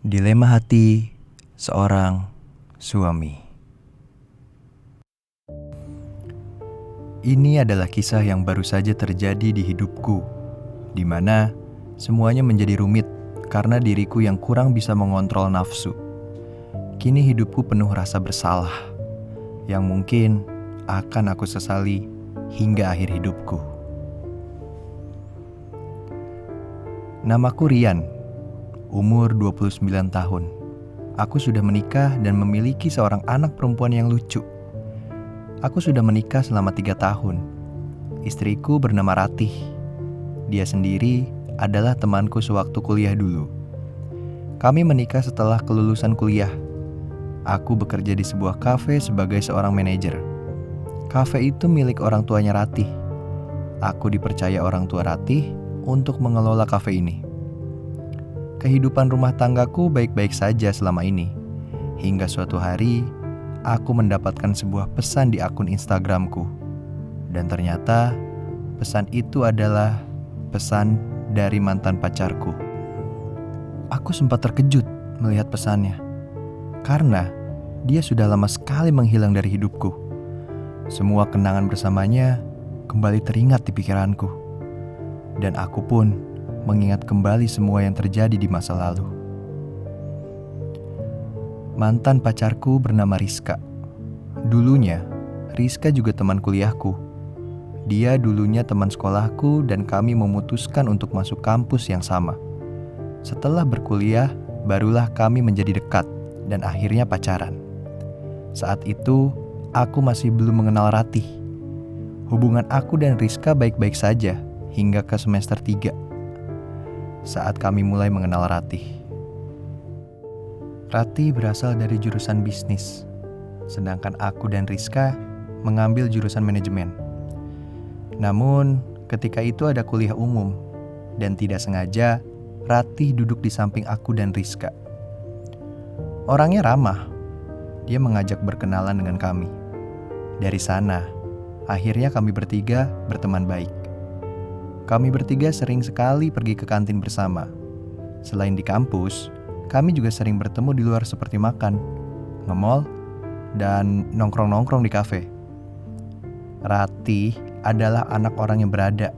Dilema hati seorang suami. Ini adalah kisah yang baru saja terjadi di hidupku, di mana semuanya menjadi rumit karena diriku yang kurang bisa mengontrol nafsu. Kini hidupku penuh rasa bersalah, yang mungkin akan aku sesali hingga akhir hidupku. Namaku Rian, umur 29 tahun. Aku sudah menikah dan memiliki seorang anak perempuan yang lucu. Aku sudah menikah selama 3 tahun. Istriku bernama Ratih. Dia sendiri adalah temanku sewaktu kuliah dulu. Kami menikah setelah kelulusan kuliah. Aku bekerja di sebuah kafe sebagai seorang manajer. Kafe itu milik orang tuanya Ratih. Aku dipercaya orang tua Ratih untuk mengelola kafe ini. Kehidupan rumah tanggaku baik-baik saja selama ini. Hingga suatu hari, aku mendapatkan sebuah pesan di akun Instagramku. Dan ternyata, pesan itu adalah pesan dari mantan pacarku. Aku sempat terkejut melihat pesannya. Karena dia sudah lama sekali menghilang dari hidupku. Semua kenangan bersamanya kembali teringat di pikiranku. Dan aku pun mengingat kembali semua yang terjadi di masa lalu. Mantan pacarku bernama Rizka. Dulunya, Rizka juga teman kuliahku. Dia dulunya teman sekolahku dan kami memutuskan untuk masuk kampus yang sama. Setelah berkuliah, barulah kami menjadi dekat dan akhirnya pacaran. Saat itu, aku masih belum mengenal Ratih. Hubungan aku dan Rizka baik-baik saja hingga ke semester 3. Saat kami mulai mengenal Ratih. Ratih berasal dari jurusan bisnis, sedangkan aku dan Rizka mengambil jurusan manajemen. Namun, ketika itu ada kuliah umum, dan tidak sengaja Ratih duduk di samping aku dan Rizka. Orangnya ramah, dia mengajak berkenalan dengan kami. Dari sana, akhirnya kami bertiga berteman baik. Kami bertiga sering sekali pergi ke kantin bersama. Selain di kampus, kami juga sering bertemu di luar seperti makan, nge-mall, dan nongkrong-nongkrong di kafe. Ratih adalah anak orang yang berada.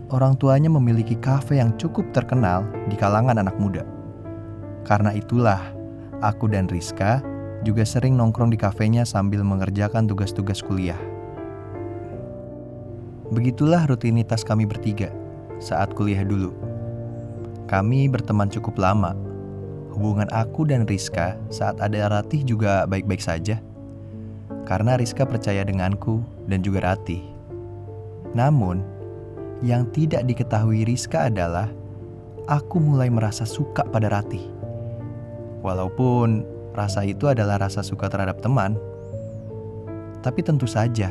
Orang tuanya memiliki kafe yang cukup terkenal di kalangan anak muda. Karena itulah, aku dan Rizka juga sering nongkrong di kafenya sambil mengerjakan tugas-tugas kuliah. Begitulah rutinitas kami bertiga saat kuliah dulu. Kami berteman cukup lama. Hubungan aku dan Rizka saat ada Ratih juga baik-baik saja. Karena Rizka percaya denganku dan juga Ratih. Namun, yang tidak diketahui Rizka adalah aku mulai merasa suka pada Ratih. Walaupun rasa itu adalah rasa suka terhadap teman, tapi tentu saja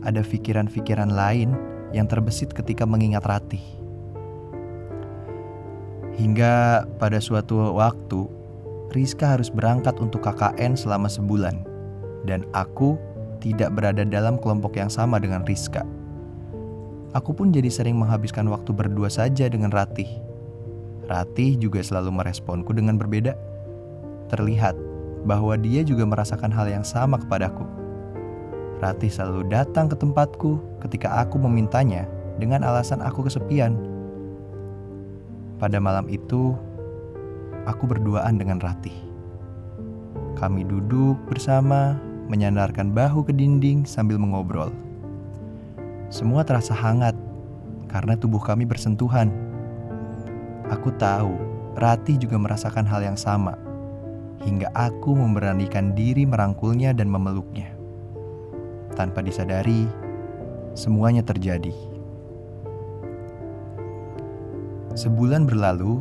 ada pikiran-pikiran lain yang terbesit ketika mengingat Ratih. Hingga pada suatu waktu, Rizka harus berangkat untuk KKN selama sebulan. Dan aku tidak berada dalam kelompok yang sama dengan Rizka. Aku pun jadi sering menghabiskan waktu berdua saja dengan Ratih. Ratih juga selalu meresponku dengan berbeda. Terlihat bahwa dia juga merasakan hal yang sama kepadaku. Ratih selalu datang ke tempatku ketika aku memintanya dengan alasan aku kesepian. Pada malam itu, aku berduaan dengan Ratih. Kami duduk bersama, menyandarkan bahu ke dinding sambil mengobrol. Semua terasa hangat karena tubuh kami bersentuhan. Aku tahu Ratih juga merasakan hal yang sama, hingga aku memberanikan diri merangkulnya dan memeluknya. Tanpa disadari, semuanya terjadi. Sebulan berlalu,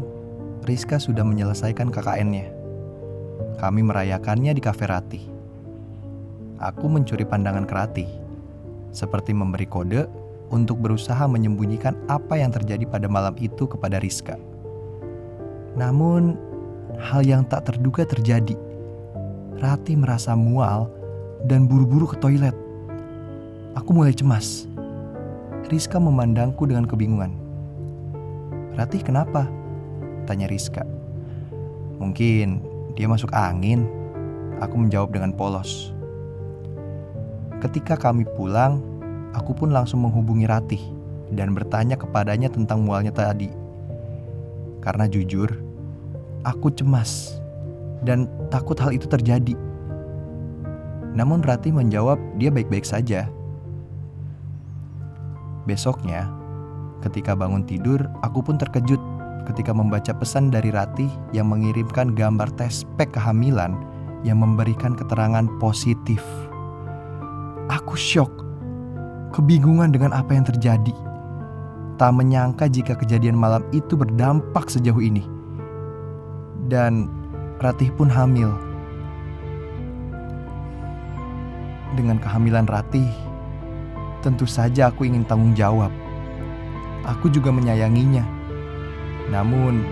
Rizka sudah menyelesaikan KKN-nya. Kami merayakannya di kafe Ratih. Aku mencuri pandangan ke Ratih, seperti memberi kode untuk berusaha menyembunyikan apa yang terjadi pada malam itu kepada Rizka. Namun, hal yang tak terduga terjadi. Ratih merasa mual dan buru-buru ke toilet. Aku mulai cemas. Rizka memandangku dengan kebingungan. "Ratih, kenapa?" tanya Rizka. Mungkin dia masuk angin, aku menjawab dengan polos. Ketika kami pulang, aku pun langsung menghubungi Ratih dan bertanya kepadanya tentang mualnya tadi. Karena jujur, aku cemas dan takut hal itu terjadi. Namun Ratih menjawab dia baik-baik saja. Besoknya, ketika bangun tidur, aku pun terkejut ketika membaca pesan dari Ratih yang mengirimkan gambar tes pack kehamilan yang memberikan keterangan positif. Aku syok, kebingungan dengan apa yang terjadi. Tak menyangka jika kejadian malam itu berdampak sejauh ini. Dan Ratih pun hamil. Dengan kehamilan Ratih, tentu saja aku ingin tanggung jawab. Aku juga menyayanginya. Namun,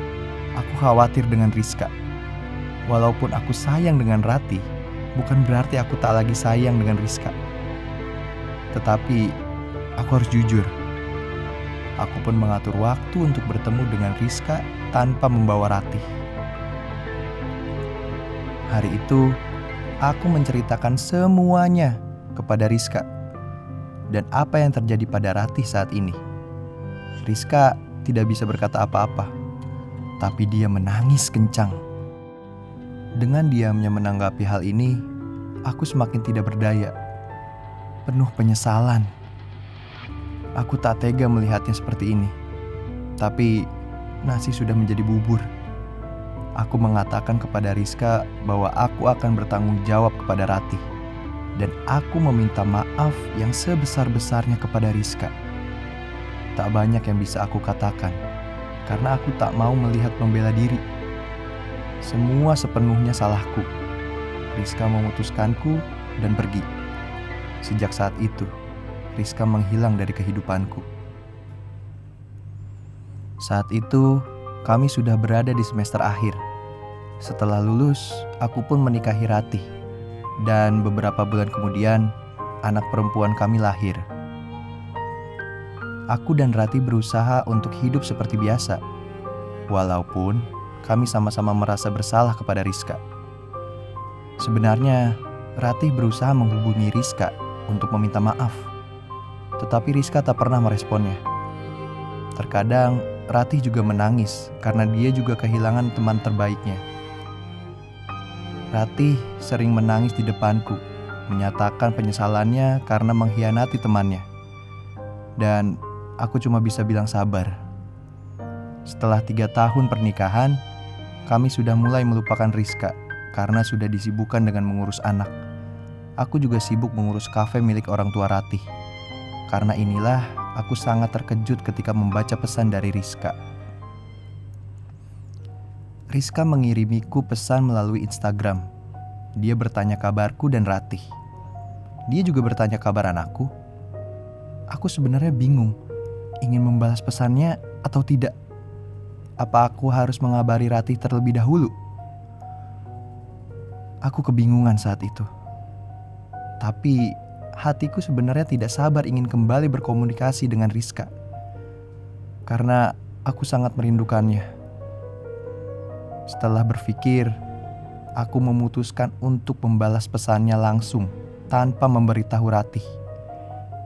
aku khawatir dengan Rizka. Walaupun aku sayang dengan Ratih, bukan berarti aku tak lagi sayang dengan Rizka. Tetapi, aku harus jujur. Aku pun mengatur waktu untuk bertemu dengan Rizka tanpa membawa Ratih. Hari itu, aku menceritakan semuanya kepada Rizka. Dan apa yang terjadi pada Ratih saat ini. Rizka tidak bisa berkata apa-apa, tapi dia menangis kencang. Dengan diamnya menanggapi hal ini, aku semakin tidak berdaya. Penuh penyesalan. Aku tak tega melihatnya seperti ini. Tapi nasi sudah menjadi bubur. Aku mengatakan kepada Rizka bahwa aku akan bertanggung jawab kepada Ratih. Dan aku meminta maaf yang sebesar-besarnya kepada Rizka. Tak banyak yang bisa aku katakan, karena aku tak mau melihat membela diri. Semua sepenuhnya salahku. Rizka memutuskanku dan pergi. Sejak saat itu, Rizka menghilang dari kehidupanku. Saat itu, kami sudah berada di semester akhir. Setelah lulus, aku pun menikahi Ratih. Dan beberapa bulan kemudian, anak perempuan kami lahir. Aku dan Ratih berusaha untuk hidup seperti biasa. Walaupun kami sama-sama merasa bersalah kepada Rizka. Sebenarnya, Ratih berusaha menghubungi Rizka untuk meminta maaf. Tetapi Rizka tak pernah meresponnya. Terkadang, Ratih juga menangis karena dia juga kehilangan teman terbaiknya. Ratih sering menangis di depanku, menyatakan penyesalannya karena mengkhianati temannya. Dan aku cuma bisa bilang sabar. Setelah 3 tahun pernikahan, kami sudah mulai melupakan Rizka karena sudah disibukkan dengan mengurus anak. Aku juga sibuk mengurus kafe milik orang tua Ratih. Karena inilah aku sangat terkejut ketika membaca pesan dari Rizka. Rizka mengirimiku pesan melalui Instagram. Dia bertanya kabarku dan Ratih. Dia juga bertanya kabar anakku. Aku sebenarnya bingung, ingin membalas pesannya atau tidak. Apa aku harus mengabari Ratih terlebih dahulu? Aku kebingungan saat itu. Tapi hatiku sebenarnya tidak sabar ingin kembali berkomunikasi dengan Rizka. Karena aku sangat merindukannya. Setelah berpikir, aku memutuskan untuk membalas pesannya langsung tanpa memberitahu Ratih.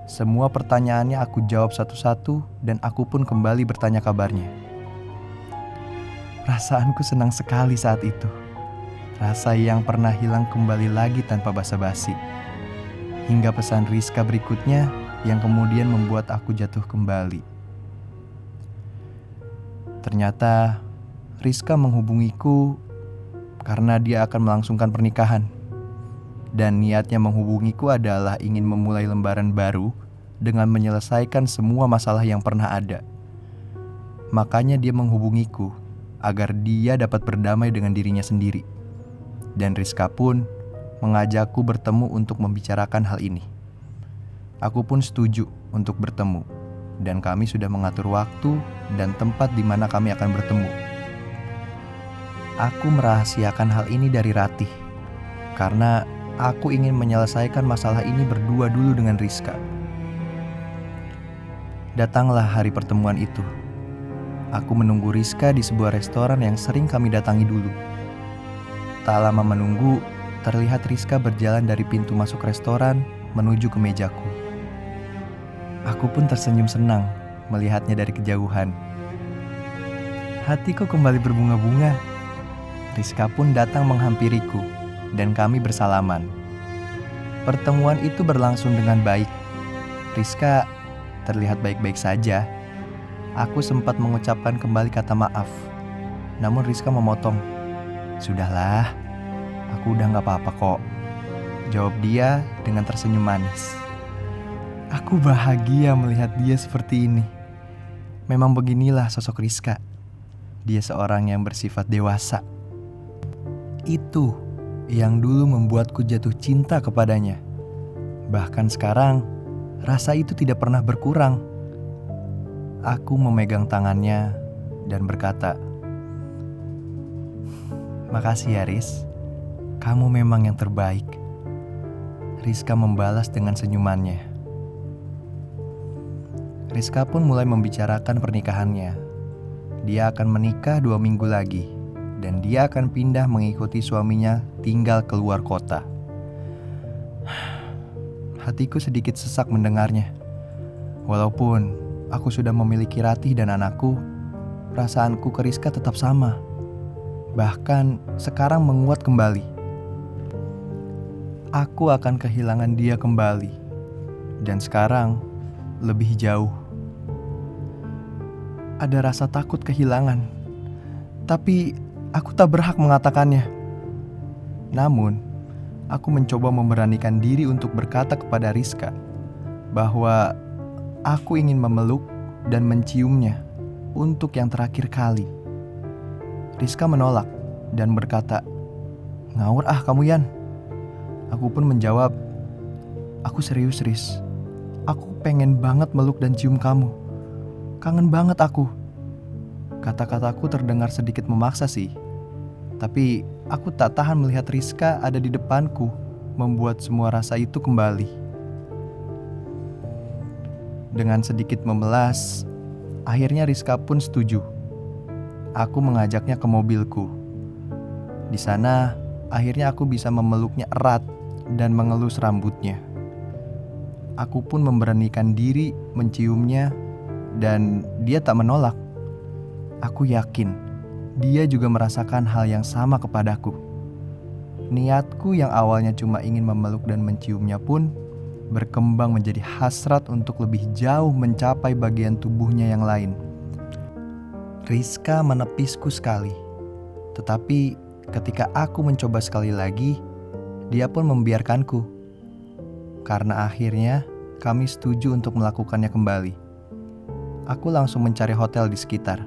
Semua pertanyaannya aku jawab satu-satu dan aku pun kembali bertanya kabarnya. Perasaanku senang sekali saat itu. Rasa yang pernah hilang kembali lagi tanpa basa-basi. Hingga pesan Rizka berikutnya yang kemudian membuat aku jatuh kembali. Ternyata Rizka menghubungiku karena dia akan melangsungkan pernikahan. Dan niatnya menghubungiku adalah ingin memulai lembaran baru dengan menyelesaikan semua masalah yang pernah ada. Makanya dia menghubungiku agar dia dapat berdamai dengan dirinya sendiri. Dan Rizka pun mengajakku bertemu untuk membicarakan hal ini. Aku pun setuju untuk bertemu. Dan kami sudah mengatur waktu dan tempat di mana kami akan bertemu. Aku merahasiakan hal ini dari Ratih karena aku ingin menyelesaikan masalah ini berdua dulu dengan Rizka. Datanglah hari pertemuan itu. Aku menunggu Rizka di sebuah restoran yang sering kami datangi dulu. Tak lama menunggu, terlihat Rizka berjalan dari pintu masuk restoran menuju ke mejaku. Aku pun tersenyum senang melihatnya dari kejauhan. Hatiku kembali berbunga-bunga. Rizka pun datang menghampiriku dan kami bersalaman. Pertemuan itu berlangsung dengan baik. Rizka terlihat baik-baik saja. Aku sempat mengucapkan kembali kata maaf. Namun Rizka memotong. "Sudahlah, aku udah gak apa-apa kok," jawab dia dengan tersenyum manis. Aku bahagia melihat dia seperti ini. Memang beginilah sosok Rizka. Dia seorang yang bersifat dewasa. Itu yang dulu membuatku jatuh cinta kepadanya. Bahkan sekarang, rasa itu tidak pernah berkurang. Aku memegang tangannya dan berkata, "Makasih ya Riz, kamu memang yang terbaik." Rizka membalas dengan senyumannya. Rizka pun mulai membicarakan pernikahannya. Dia akan menikah 2 minggu lagi, dan dia akan pindah mengikuti suaminya tinggal keluar kota. Hatiku sedikit sesak mendengarnya. Walaupun aku sudah memiliki Ratih dan anakku, perasaanku ke Rizka tetap sama. Bahkan sekarang menguat kembali. Aku akan kehilangan dia kembali. Dan sekarang lebih jauh. Ada rasa takut kehilangan. Tapi aku tak berhak mengatakannya. Namun, aku mencoba memberanikan diri untuk berkata kepada Rizka bahwa aku ingin memeluk dan menciumnya untuk yang terakhir kali. Rizka menolak dan berkata, "Ngawur ah kamu Yan." Aku pun menjawab, "Aku serius Riz. Aku pengen banget meluk dan cium kamu. Kangen banget aku." Kata-kataku terdengar sedikit memaksa sih. Tapi aku tak tahan melihat Rizka ada di depanku, membuat semua rasa itu kembali. Dengan sedikit memelas, akhirnya Rizka pun setuju. Aku mengajaknya ke mobilku. Di sana, akhirnya aku bisa memeluknya erat dan mengelus rambutnya. Aku pun memberanikan diri menciumnya dan dia tak menolak. Aku yakin dia juga merasakan hal yang sama kepadaku. Niatku yang awalnya cuma ingin memeluk dan menciumnya pun berkembang menjadi hasrat untuk lebih jauh mencapai bagian tubuhnya yang lain. Rizka menepisku sekali. Tetapi ketika aku mencoba sekali lagi, dia pun membiarkanku. Karena akhirnya kami setuju untuk melakukannya kembali. Aku langsung mencari hotel di sekitar.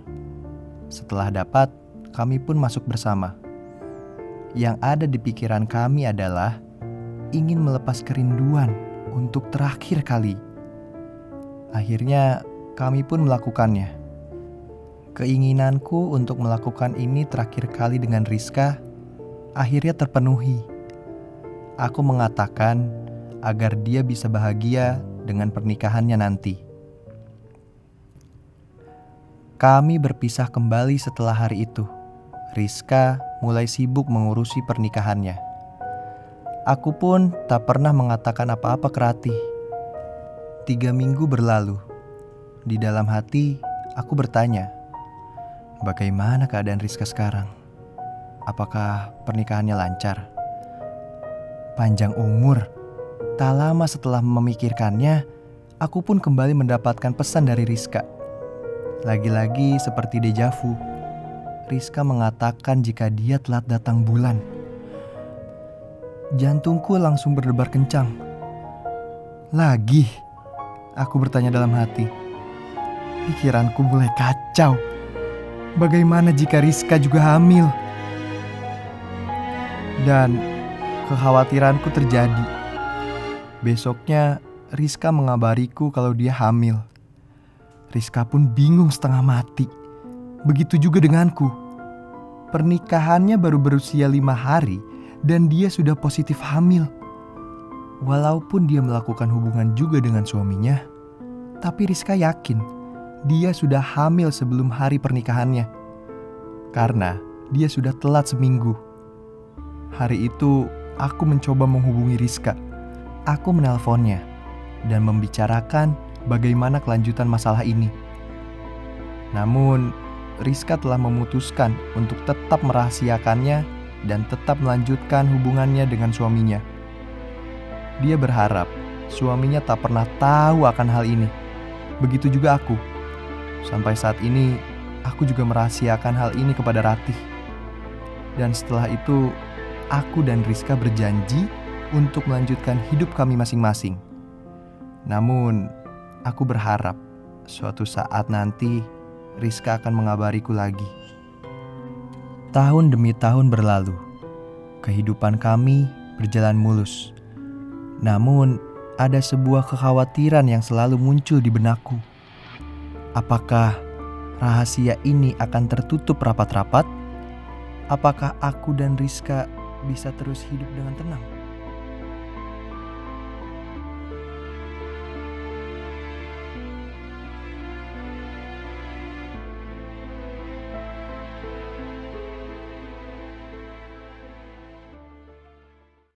Setelah dapat, kami pun masuk bersama. Yang ada di pikiran kami adalah ingin melepas kerinduan untuk terakhir kali. Akhirnya kami pun melakukannya. Keinginanku untuk melakukan ini terakhir kali dengan Rizka akhirnya terpenuhi. Aku mengatakan agar dia bisa bahagia dengan pernikahannya nanti. Kami berpisah kembali setelah hari itu. Rizka mulai sibuk mengurusi pernikahannya. Aku pun tak pernah mengatakan apa-apa ke Ratih. 3 minggu berlalu. Di dalam hati, aku bertanya, bagaimana keadaan Rizka sekarang? Apakah pernikahannya lancar? Panjang umur. Tak lama setelah memikirkannya, aku pun kembali mendapatkan pesan dari Rizka. Lagi-lagi seperti dejavu, Rizka mengatakan jika dia telat datang bulan. Jantungku langsung berdebar kencang. Lagi? Aku bertanya dalam hati. Pikiranku mulai kacau. Bagaimana jika Rizka juga hamil? Dan kekhawatiranku terjadi. Besoknya Rizka mengabariku kalau dia hamil. Rizka pun bingung setengah mati. Begitu juga denganku. Pernikahannya baru berusia 5 hari dan dia sudah positif hamil. Walaupun dia melakukan hubungan juga dengan suaminya, tapi Rizka yakin dia sudah hamil sebelum hari pernikahannya. Karena dia sudah telat seminggu. Hari itu aku mencoba menghubungi Rizka. Aku menelponnya dan membicarakan bagaimana kelanjutan masalah ini. Namun, Rizka telah memutuskan untuk tetap merahasiakannya dan tetap melanjutkan hubungannya dengan suaminya. Dia berharap suaminya tak pernah tahu akan hal ini. Begitu juga aku. Sampai saat ini, aku juga merahasiakan hal ini kepada Ratih. Dan setelah itu, aku dan Rizka berjanji untuk melanjutkan hidup kami masing-masing. Namun, aku berharap suatu saat nanti Rizka akan mengabariku lagi. Tahun demi tahun berlalu. Kehidupan kami berjalan mulus. Namun, ada sebuah kekhawatiran yang selalu muncul di benakku. Apakah rahasia ini akan tertutup rapat-rapat? Apakah aku dan Rizka bisa terus hidup dengan tenang?